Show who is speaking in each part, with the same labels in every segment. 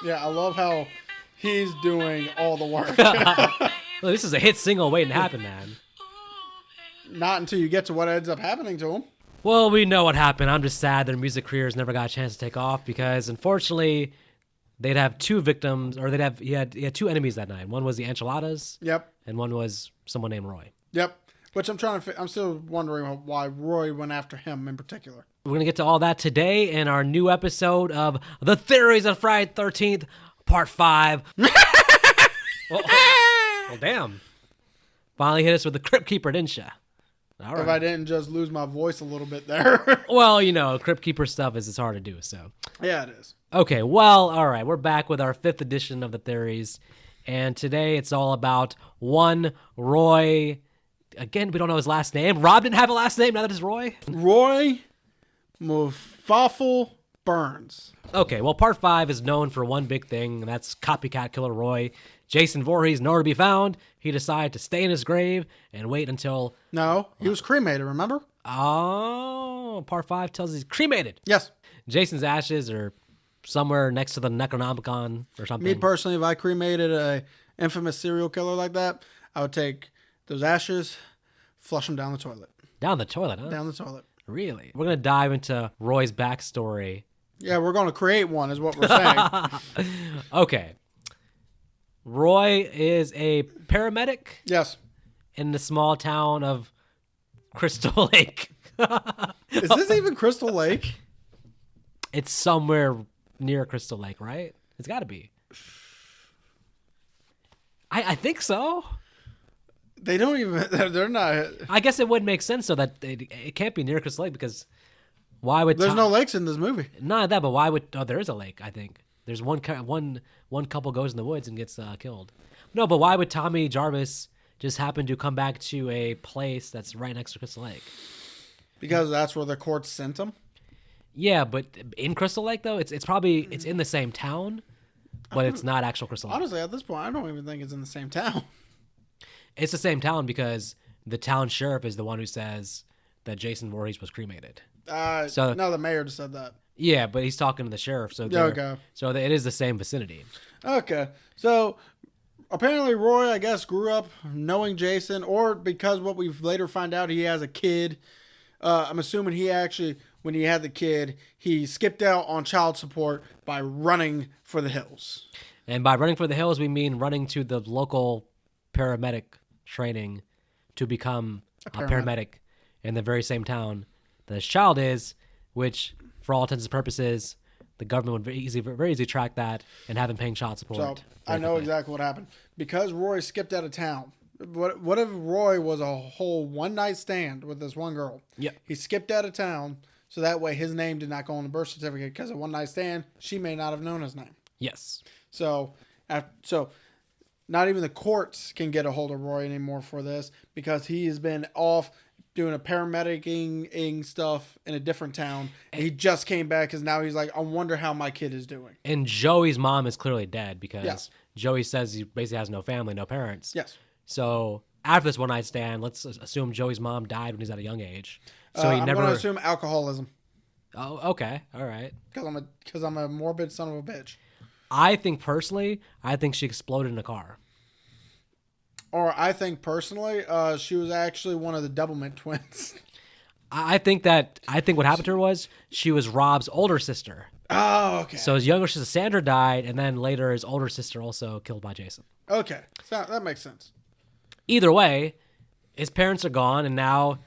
Speaker 1: Yeah, I love how he's doing all the work.
Speaker 2: Well, this is a hit single waiting to happen, man.
Speaker 1: Not until you get to what ends up happening to him.
Speaker 2: Well, we know what happened. I'm just sad their music careers never got a chance to take off because, unfortunately, they'd have two victims, or he had two enemies that night. One was the Enchiladas.
Speaker 1: Yep.
Speaker 2: And one was someone named Roy.
Speaker 1: Yep. Which I'm still wondering why Roy went after him in particular.
Speaker 2: We're going to get to all that today in our new episode of The Theories of Friday the 13th, Part 5. well, damn. Finally hit us with the Crypt Keeper, didn't you? All right.
Speaker 1: If I didn't just lose my voice a little bit there.
Speaker 2: Well, Crypt Keeper stuff it's hard to do, so.
Speaker 1: Yeah, it is.
Speaker 2: Okay, well, all right. We're back with our 5th edition of The Theories. And today it's all about one Roy. Again, we don't know his last name. Rob didn't have a last name. Now that it's Roy.
Speaker 1: Roy Mufafel Burns.
Speaker 2: Okay, well, Part 5 is known for one big thing, and that's copycat killer Roy. Jason Voorhees, nowhere to be found. He decided to stay in his grave and wait until...
Speaker 1: No, he was cremated, remember?
Speaker 2: Oh, Part 5 tells us he's cremated.
Speaker 1: Yes.
Speaker 2: Jason's ashes are somewhere next to the Necronomicon or something.
Speaker 1: Me personally, if I cremated a infamous serial killer like that, I would take those ashes, flush them down the toilet.
Speaker 2: Down the toilet, huh?
Speaker 1: Down the toilet.
Speaker 2: Really? We're going to dive into Roy's backstory.
Speaker 1: Yeah, we're going to create one is what we're saying.
Speaker 2: Okay. Roy is a paramedic
Speaker 1: Yes.
Speaker 2: in the small town of Crystal Lake.
Speaker 1: Is this even Crystal Lake?
Speaker 2: It's somewhere near Crystal Lake, right? It's got to be. I think so.
Speaker 1: They don't even, they're not.
Speaker 2: I guess it would make sense so that it can't be near Crystal Lake because why would...
Speaker 1: There's no lakes in this movie.
Speaker 2: Not that, but why would... Oh, there is a lake, I think. There's one couple goes in the woods and gets killed. No, but why would Tommy Jarvis just happen to come back to a place that's right next to Crystal Lake?
Speaker 1: Because that's where the court sent him?
Speaker 2: Yeah, but in Crystal Lake, though, it's probably... It's in the same town, but it's not actual Crystal Lake.
Speaker 1: Honestly, at this point, I don't even think it's in the same town.
Speaker 2: It's the same town because the town sheriff is the one who says that Jason Voorhees was cremated.
Speaker 1: No, the mayor just said that.
Speaker 2: Yeah, but he's talking to the sheriff, so
Speaker 1: okay.
Speaker 2: So it is the same vicinity.
Speaker 1: Okay, so apparently Roy, I guess, grew up knowing Jason, or because what we've later find out, he has a kid. I'm assuming he actually, when he had the kid, he skipped out on child support by running for the hills.
Speaker 2: And by running for the hills, we mean running to the local paramedic training to become a paramedic in the very same town that his child is, which, for all intents and purposes, the government would very easily track that and have him paying child support.
Speaker 1: So I know exactly what happened. Because Roy skipped out of town. What if Roy was a whole one-night stand with this one girl?
Speaker 2: Yeah.
Speaker 1: He skipped out of town, so that way his name did not go on the birth certificate, because a one-night stand, she may not have known his name.
Speaker 2: Yes.
Speaker 1: So not even the courts can get a hold of Roy anymore for this, because he has been off doing a paramedicing stuff in a different town. And he just came back because now he's like, I wonder how my kid is doing.
Speaker 2: And Joey's mom is clearly dead because
Speaker 1: Yes.
Speaker 2: Joey says he basically has no family, no parents.
Speaker 1: Yes.
Speaker 2: So after this one-night stand, let's assume Joey's mom died when he's at a young age. So
Speaker 1: I'm going to assume alcoholism.
Speaker 2: Oh, okay. All right.
Speaker 1: Because I'm a morbid son of a bitch.
Speaker 2: I think she exploded in a car.
Speaker 1: Or I think personally, she was actually one of the Doublemint twins.
Speaker 2: I think what happened to her was she was Rob's older sister.
Speaker 1: Oh, okay.
Speaker 2: So his younger sister Sandra died, and then later his older sister also killed by Jason.
Speaker 1: Okay, so that makes sense.
Speaker 2: Either way, his parents are gone, and now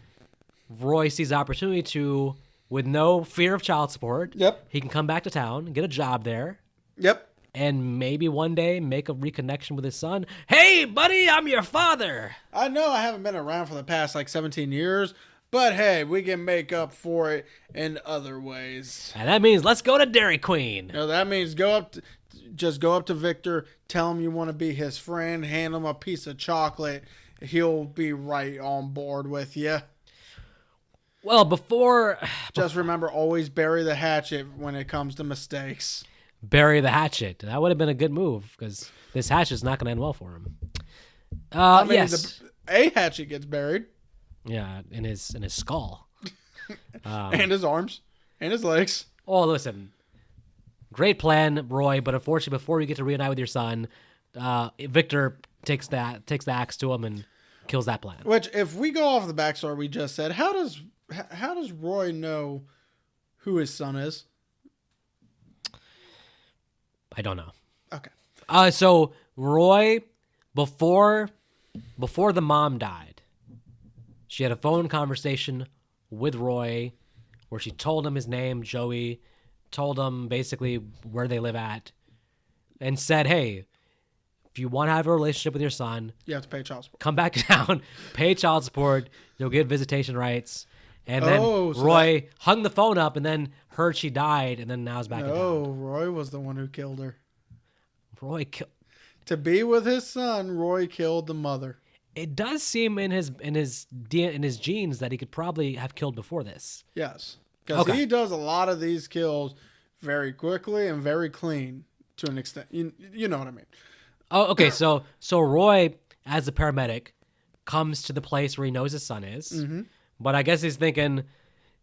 Speaker 2: Roy sees the opportunity to, with no fear of child support,
Speaker 1: Yep.
Speaker 2: he can come back to town, get a job there.
Speaker 1: Yep.
Speaker 2: And maybe one day make a reconnection with his son. Hey, buddy, I'm your father.
Speaker 1: I know I haven't been around for the past 17 years, but hey, we can make up for it in other ways.
Speaker 2: And that means let's go to Dairy Queen.
Speaker 1: That means go up to Victor, tell him you want to be his friend, hand him a piece of chocolate. He'll be right on board with you.
Speaker 2: Well,
Speaker 1: just remember, always bury the hatchet when it comes to mistakes.
Speaker 2: Bury the hatchet. That would have been a good move because this hatchet's not going to end well for him. Yes.
Speaker 1: A hatchet gets buried.
Speaker 2: Yeah, in his skull.
Speaker 1: And his arms. And his legs.
Speaker 2: Oh, listen. Great plan, Roy, but unfortunately, before you get to reunite with your son, Victor takes the axe to him and kills that plan.
Speaker 1: Which, if we go off the backstory we just said, how does Roy know who his son is?
Speaker 2: I don't know.
Speaker 1: Okay.
Speaker 2: So Roy, before the mom died, she had a phone conversation with Roy where she told him his name, Joey, told him basically where they live at, and said, hey, if you want to have a relationship with your son,
Speaker 1: You have to pay child support.
Speaker 2: come back down, pay child support, you'll get visitation rights. And then Roy hung the phone up and then heard she died, and then now is back in town.
Speaker 1: Oh, Roy was the one who killed her.
Speaker 2: Roy killed...
Speaker 1: To be with his son, Roy killed the mother.
Speaker 2: It does seem in his genes that he could probably have killed before this.
Speaker 1: Yes. Because
Speaker 2: Okay.
Speaker 1: he does a lot of these kills very quickly and very clean to an extent. You know what I mean.
Speaker 2: Oh, okay. So Roy, as a paramedic, comes to the place where he knows his son is.
Speaker 1: Mm-hmm.
Speaker 2: But I guess he's thinking,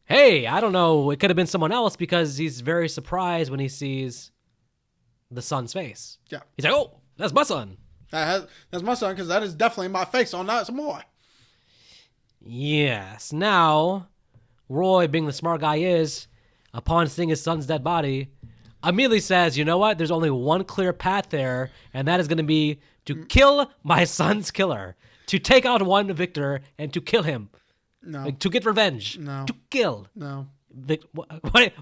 Speaker 2: hey, I don't know, it could have been someone else, because he's very surprised when he sees the son's face.
Speaker 1: Yeah.
Speaker 2: He's like, oh, that's my son.
Speaker 1: That's my son, because that is definitely my face on that boy.
Speaker 2: Yes. Now, Roy, being the smart guy is, upon seeing his son's dead body, immediately says, you know what? There's only one clear path there, and that is going to be to kill my son's killer, to take out one Victor and to kill him.
Speaker 1: No.
Speaker 2: Like, to get revenge.
Speaker 1: No.
Speaker 2: To kill.
Speaker 1: No.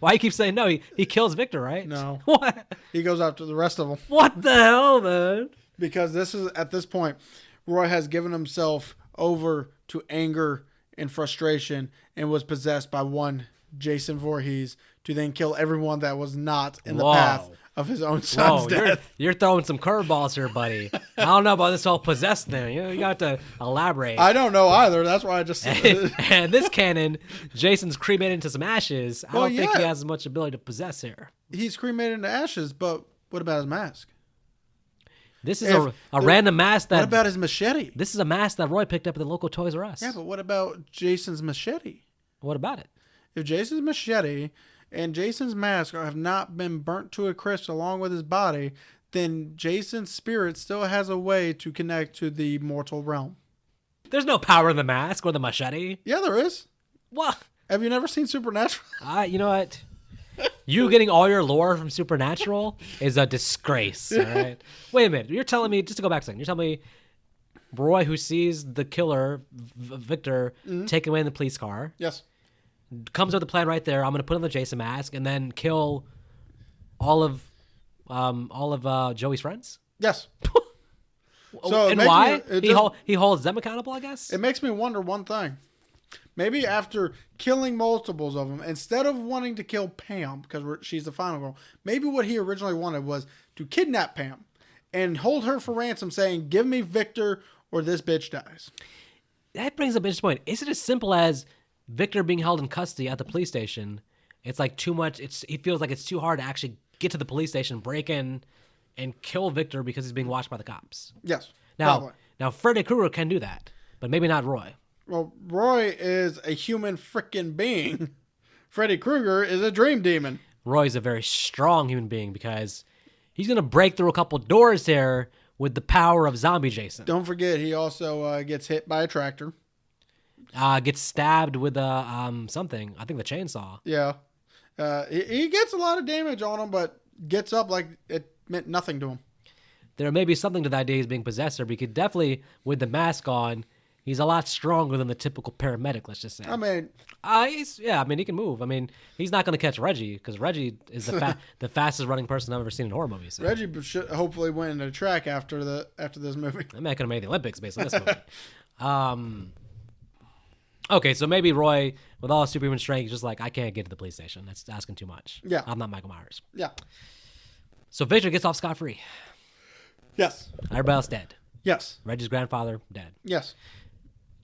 Speaker 2: Why you keep saying no? He kills Victor, right?
Speaker 1: No.
Speaker 2: What?
Speaker 1: He goes after the rest of them.
Speaker 2: What the hell, man?
Speaker 1: Because at this point, Roy has given himself over to anger and frustration and was possessed by one Jason Voorhees to then kill everyone that was not in the path of his own son's death.
Speaker 2: You're throwing some curveballs here, buddy. I don't know about this whole possessed thing. You got to elaborate.
Speaker 1: I don't know either. That's why I just said
Speaker 2: And this canon, Jason's cremated into some ashes. I don't think he has as much ability to possess here.
Speaker 1: He's cremated into ashes, but what about his mask?
Speaker 2: This is a random mask that...
Speaker 1: What about his machete?
Speaker 2: This is a mask that Roy picked up at the local Toys R Us.
Speaker 1: Yeah, but what about Jason's machete?
Speaker 2: What about it?
Speaker 1: If Jason's machete and Jason's mask have not been burnt to a crisp along with his body, then Jason's spirit still has a way to connect to the mortal realm.
Speaker 2: There's no power in the mask or the machete.
Speaker 1: Yeah, there is.
Speaker 2: What?
Speaker 1: Have you never seen Supernatural?
Speaker 2: You know what? You getting all your lore from Supernatural is a disgrace, all right? Wait a minute. You're telling me, just to go back a second, you're telling me Roy, who sees the killer, Victor, taken away in the police car,
Speaker 1: Yes.
Speaker 2: comes with the plan right there. I'm going to put on the Jason mask and then kill all of Joey's friends?
Speaker 1: Yes.
Speaker 2: So and why? He holds them accountable, I guess?
Speaker 1: It makes me wonder one thing. Maybe after killing multiples of them, instead of wanting to kill Pam, because she's the final girl, maybe what he originally wanted was to kidnap Pam and hold her for ransom, saying, give me Victor or this bitch dies.
Speaker 2: That brings up an interesting point. Is it as simple as Victor being held in custody at the police station? It's like too much. He feels like it's too hard to actually get to the police station, break in, and kill Victor because he's being watched by the cops.
Speaker 1: Yes.
Speaker 2: Now Freddy Krueger can do that, but maybe not Roy.
Speaker 1: Well, Roy is a human freaking being. Freddy Krueger is a dream demon.
Speaker 2: Roy's a very strong human being because he's going to break through a couple doors here with the power of zombie Jason.
Speaker 1: Don't forget, he also gets hit by a tractor.
Speaker 2: Gets stabbed with something. I think the chainsaw.
Speaker 1: Yeah. He gets a lot of damage on him, but gets up like it meant nothing to him.
Speaker 2: There may be something to the idea he's being possessed, but he could definitely, with the mask on, he's a lot stronger than the typical paramedic, let's just say.
Speaker 1: I mean...
Speaker 2: he can move. I mean, he's not going to catch Reggie, because Reggie is the fastest running person I've ever seen in horror movies. So.
Speaker 1: Reggie should hopefully win in the track after this movie.
Speaker 2: That man could have made the Olympics based on this movie. Okay, so maybe Roy, with all his superhuman strength, he's just like, I can't get to the police station. That's asking too much.
Speaker 1: Yeah.
Speaker 2: I'm not Michael Myers.
Speaker 1: Yeah.
Speaker 2: So Victor gets off scot-free.
Speaker 1: Yes.
Speaker 2: Everybody else dead.
Speaker 1: Yes.
Speaker 2: Reggie's grandfather, dead.
Speaker 1: Yes.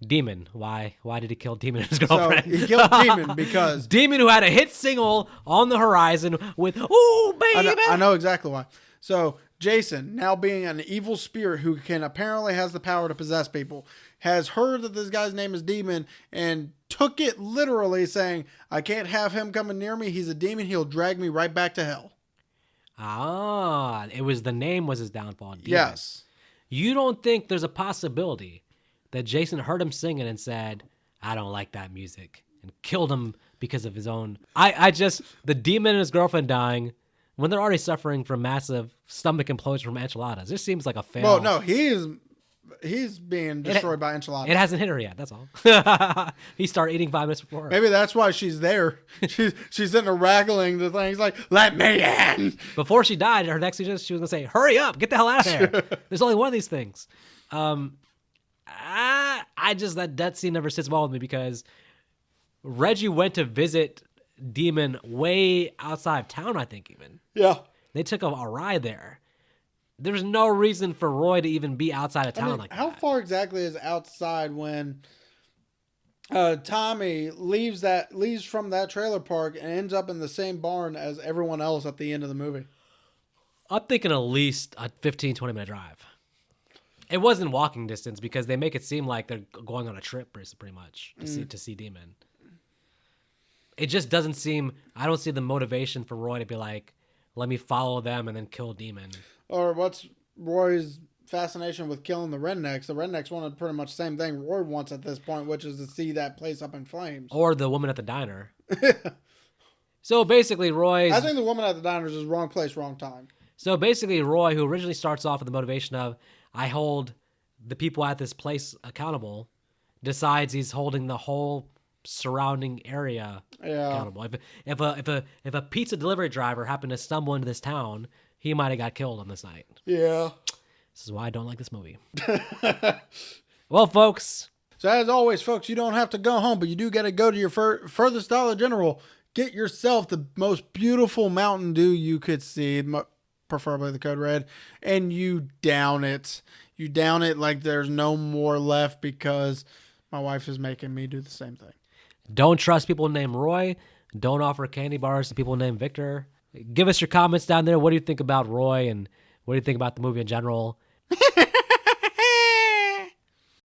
Speaker 2: Demon. Why did he kill Demon and his girlfriend?
Speaker 1: So he killed Demon because...
Speaker 2: Demon, who had a hit single on the horizon with, ooh, baby!
Speaker 1: I know exactly why. So Jason, now being an evil spirit who apparently has the power to possess people, has heard that this guy's name is Demon and took it literally, saying, I can't have him coming near me. He's a demon. He'll drag me right back to hell.
Speaker 2: Ah, it was the name was his downfall. Demon.
Speaker 1: Yes.
Speaker 2: You don't think there's a possibility that Jason heard him singing and said, I don't like that music, and killed him because of his own. The demon and his girlfriend dying when they're already suffering from massive stomach implosion from enchiladas. This seems like a fail.
Speaker 1: Well, no, he's being destroyed by enchiladas.
Speaker 2: It hasn't hit her yet. That's all. He started eating 5 minutes before her.
Speaker 1: Maybe that's why she's there. She's sitting there rattling the things like, let me in.
Speaker 2: Before she died, her next suggestion, she was going to say, hurry up, get the hell out of there. There's only one of these things. That scene never sits well with me because Reggie went to visit Demon way outside of town, I think even.
Speaker 1: Yeah.
Speaker 2: They took a ride there. There's no reason for Roy to even be outside of town like that.
Speaker 1: How far exactly is outside when Tommy leaves from that trailer park and ends up in the same barn as everyone else at the end of the movie?
Speaker 2: I'm thinking at least a 15, 20-minute drive. It wasn't walking distance because they make it seem like they're going on a trip pretty much to see Demon. It just doesn't seem... I don't see the motivation for Roy to be like, let me follow them and then kill Demon.
Speaker 1: Or what's Roy's fascination with killing the rednecks? The rednecks wanted pretty much the same thing Roy wants at this point, which is to see that place up in flames.
Speaker 2: Or the woman at the diner. So basically,
Speaker 1: I think the woman at the diner is wrong place, wrong time.
Speaker 2: So basically, Roy, who originally starts off with the motivation of, I hold the people at this place accountable, decides he's holding the whole surrounding area accountable. If a pizza delivery driver happened to stumble into this town, he might have got killed on this night.
Speaker 1: Yeah.
Speaker 2: This is why I don't like this movie. Well, folks.
Speaker 1: So as always, folks, you don't have to go home, but you do got to go to your furthest Dollar General. Get yourself the most beautiful Mountain Dew you could see, preferably the Code Red, and you down it. You down it like there's no more left because my wife is making me do the same thing.
Speaker 2: Don't trust people named Roy. Don't offer candy bars to people named Victor. Give us your comments down there. What do you think about Roy and what do you think about the movie in general?